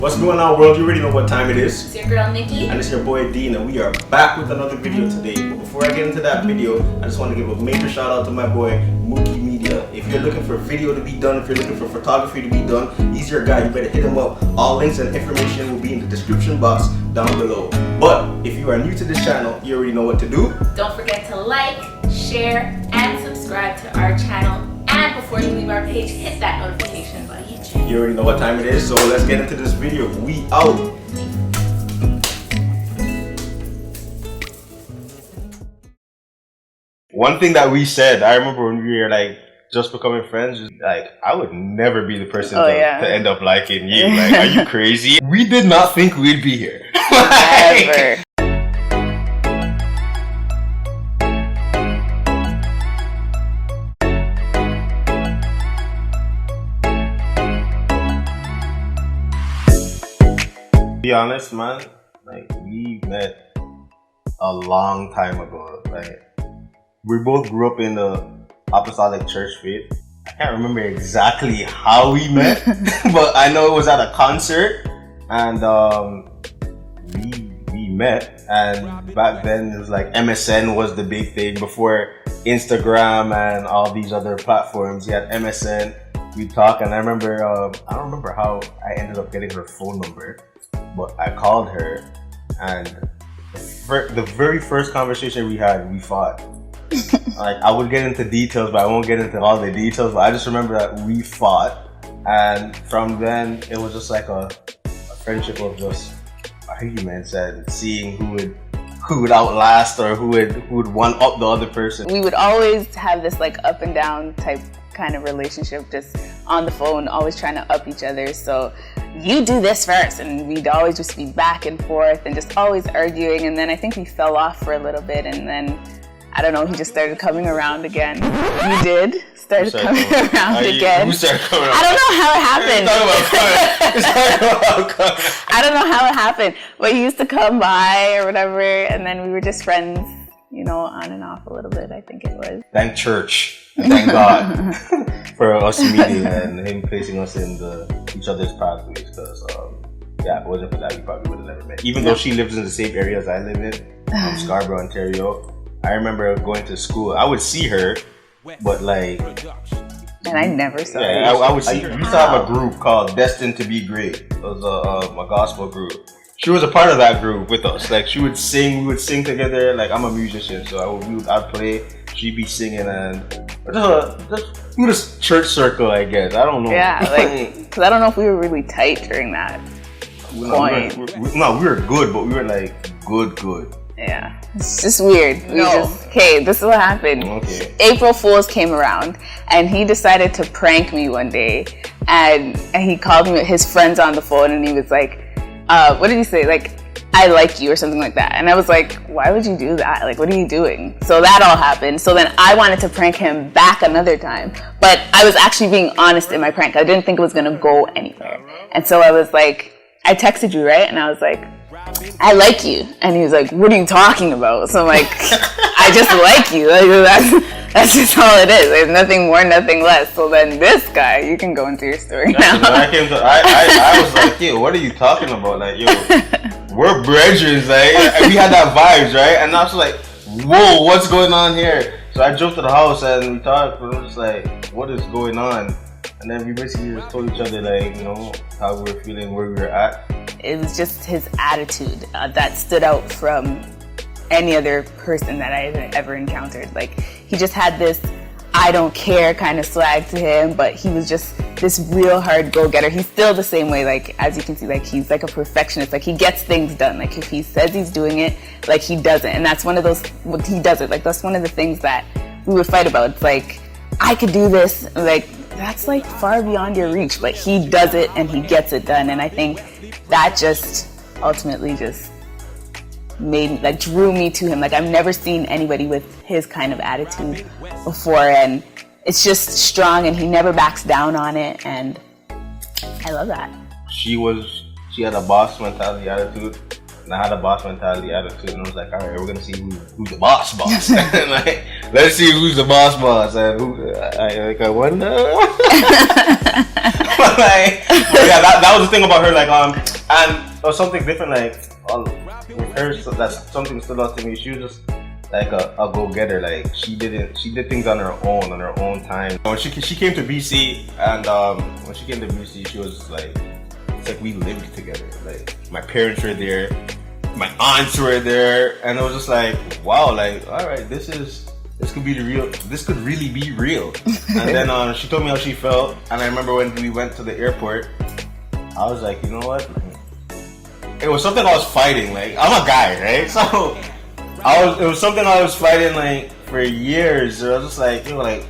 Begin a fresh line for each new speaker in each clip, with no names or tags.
What's going on, world? You already know what time it is.
It's your girl Nicky.
And it's your boy Dean, and we are back with another video today. But before I get into that video, I just want to give a major shout out to my boy MOOKEY Media. If you're looking for video to be done, if you're looking for photography to be done, he's your guy. You better hit him up. All links and information will be in the description box down below. But if you are new to this channel, you already know what to do.
Don't forget to like, share, and subscribe to our channel. And before you leave our page, hit that notification button.
You already know what time it is, so let's get into this video. We out. One thing that we said, I remember when we were like just becoming friends, like I would never be the person to end up liking you. Like, are you crazy? We did not think we'd be here.
Never.
To be honest, man, like we met a long time ago. Like we both grew up in the Apostolic Church faith. I can't remember exactly how we met, but I know it was at a concert, and we met. And back then it was like MSN was the big thing before Instagram and all these other platforms. You had MSN. We talk, and I remember I don't remember how I ended up getting her phone number. But I called her, and the very first conversation we had, we fought. Like, I would get into details, but I won't get into all the details. But I just remember that we fought, and from then it was just like a friendship of just arguments and seeing who would outlast or who would one up the other person.
We would always have this like up and down type kind of relationship, just on the phone, always trying to up each other. So you do this first, and we'd always just be back and forth and just always arguing. And then I think we fell off for a little bit, and then I don't know, he just started coming around again. You did started coming around again.
Who started coming around?
I don't know how it happened. I don't know how it happened, but he used to come by or whatever, and then we were just friends, you know, on and off a little bit, I think it was.
Thank church, thank God for us meeting and him placing us in each other's pathways. Because yeah, if it wasn't for that, we probably would have never met. Even though she lives in the same area as I live in, Scarborough, Ontario. I remember going to school. I would see her, but like,
and I never saw her.
Yeah, I would see her. We used to have a group called Destined to Be Great. It was a gospel group. She was a part of that group with us. Like, she would sing, we would sing together. Like, I'm a musician, so I'd play, she'd be singing, and just this church circle, I guess. I don't know.
Yeah, like, because I don't know if we were really tight during that point.
We were good, but we were like good.
Yeah, it's just weird. Okay, this is what happened.
Okay.
April Fool's came around, and he decided to prank me one day, and he called me with his friends on the phone, and he was like, what did he say? Like, I like you or something like that. And I was like, why would you do that? Like, what are you doing? So that all happened. So then I wanted to prank him back another time, but I was actually being honest in my prank. I didn't think it was gonna go anywhere. And so I was like, I texted you, right? And I was like, I like you. And he was like, what are you talking about? So I'm like, I just like you. Like, that's just all it is. There's nothing more, nothing less. So then this guy, you can go into your story now.
I was like, yo, what are you talking about? Like, yo, we're brethren. Like, we had that vibes, right? And I was like, whoa, what's going on here? So I drove to the house and we talked, but it was like, what is going on? And then we basically just told each other, like, you know, how we were feeling, where we were at.
It was just his attitude that stood out from any other person that I ever encountered. Like, he just had this I don't care kind of swag to him, but he was just this real hard go-getter. He's still the same way, like, as you can see, like, he's like a perfectionist. Like, he gets things done. Like, if he says he's doing it, like, he does it. And that's one of those, he does it. Like, that's one of the things that we would fight about. It's like, I could do this. Like, that's like far beyond your reach, but he does it and he gets it done. And I think that just ultimately just made, like, drew me to him. Like, I've never seen anybody with his kind of attitude before, and it's just strong, and he never backs down on it, and I love that.
She had a boss mentality attitude, and I had a boss mentality attitude, and I was like, all right, we're gonna see who's the boss. And like, let's see who's the boss, and who, I wonder. Yeah, that was the thing about her. Like, and it was something different. Like, with her, so that's something stood out to me. She was just like a go-getter. Like, she did things on her own time. When she came to BC, and when she came to BC, she was like, it's like we lived together. Like, my parents were there, my aunts were there, and it was just like, wow, like, all right, this could be this could really be real. And then she told me how she felt, and I remember when we went to the airport, I was like, you know what? It was something I was fighting. Like, I'm a guy, right? So it was something I was fighting like for years. I was just like, you know, like,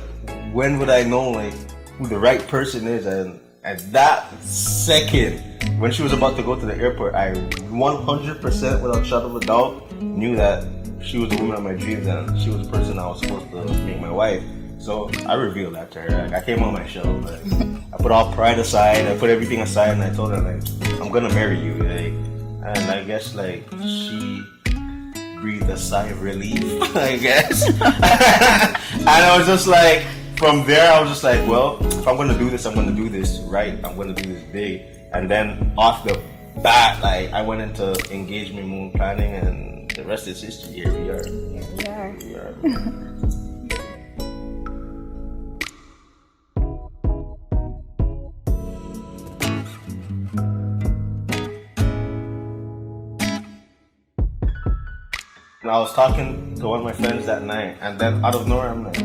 when would I know like who the right person is? And at that second, when she was about to go to the airport, I 100% without a shadow of a doubt knew that she was the woman of my dreams and she was the person I was supposed to make my wife. So I revealed that to her. Like, I came on my shell. Like, I put all pride aside. I put everything aside, and I told her, like, I'm gonna marry you. Like, and I guess like she breathed a sigh of relief. I guess. And I was just like, from there, I was just like, well, if I'm gonna do this, I'm gonna do this right. I'm gonna do this big. And then off the bat, like, I went into engagement moon planning, and the rest is history. Here we are.
Here we are.
And I was talking to one of my friends that night, and then out of nowhere, I'm like,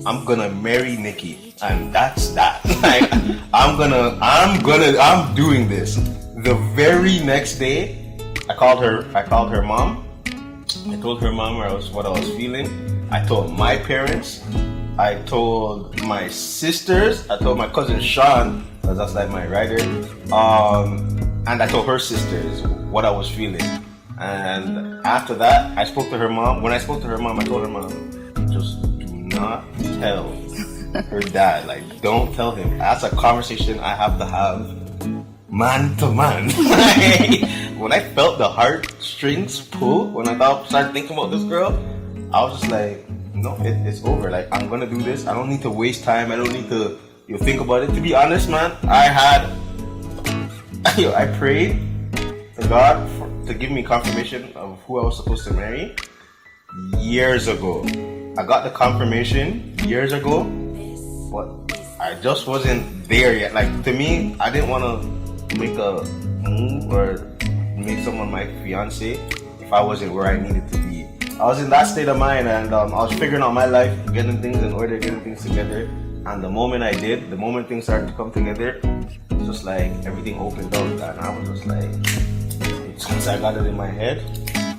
I'm gonna marry Nicky, and that's that. Like, I'm doing this. The very next day, I called her mom. I told her mom what I was feeling. I told my parents. I told my sisters. I told my cousin Sean, because that's like my writer. And I told her sisters what I was feeling. And after that, I spoke to her mom. When I spoke to her mom, I told her mom, just do not tell her dad. Like, don't tell him. That's a conversation I have to have man to man. When I felt the heartstrings pull, when I started thinking about this girl, I was just like, no, it's over. Like, I'm gonna do this. I don't need to waste time. I don't need to think about it. To be honest, man, I prayed to God to give me confirmation of who I was supposed to marry years ago. I got the confirmation years ago, but I just wasn't there yet. Like, to me, I didn't want to make a move or make someone my fiance if I wasn't where I needed to be. I was in that state of mind, and I was figuring out my life, getting things in order, getting things together. And the moment I did, the moment things started to come together, it's just like everything opened up, and I was just like, once I got it in my head,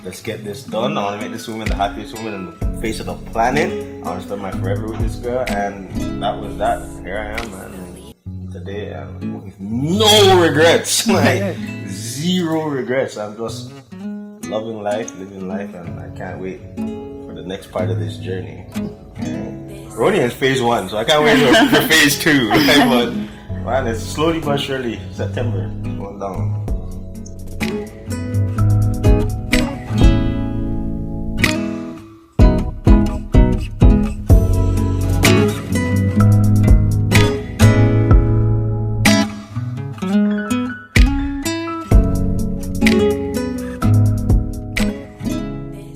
let's get this done. I want to make this woman the happiest woman on the face of the planet. I want to spend my forever with this girl, and that was that. Here I am, man. Today, with no regrets, like zero regrets. I'm just loving life, living life, and I can't wait for the next part of this journey. We're only in phase 1, so I can't wait for phase 2. Right? But man, it's slowly but surely September going down.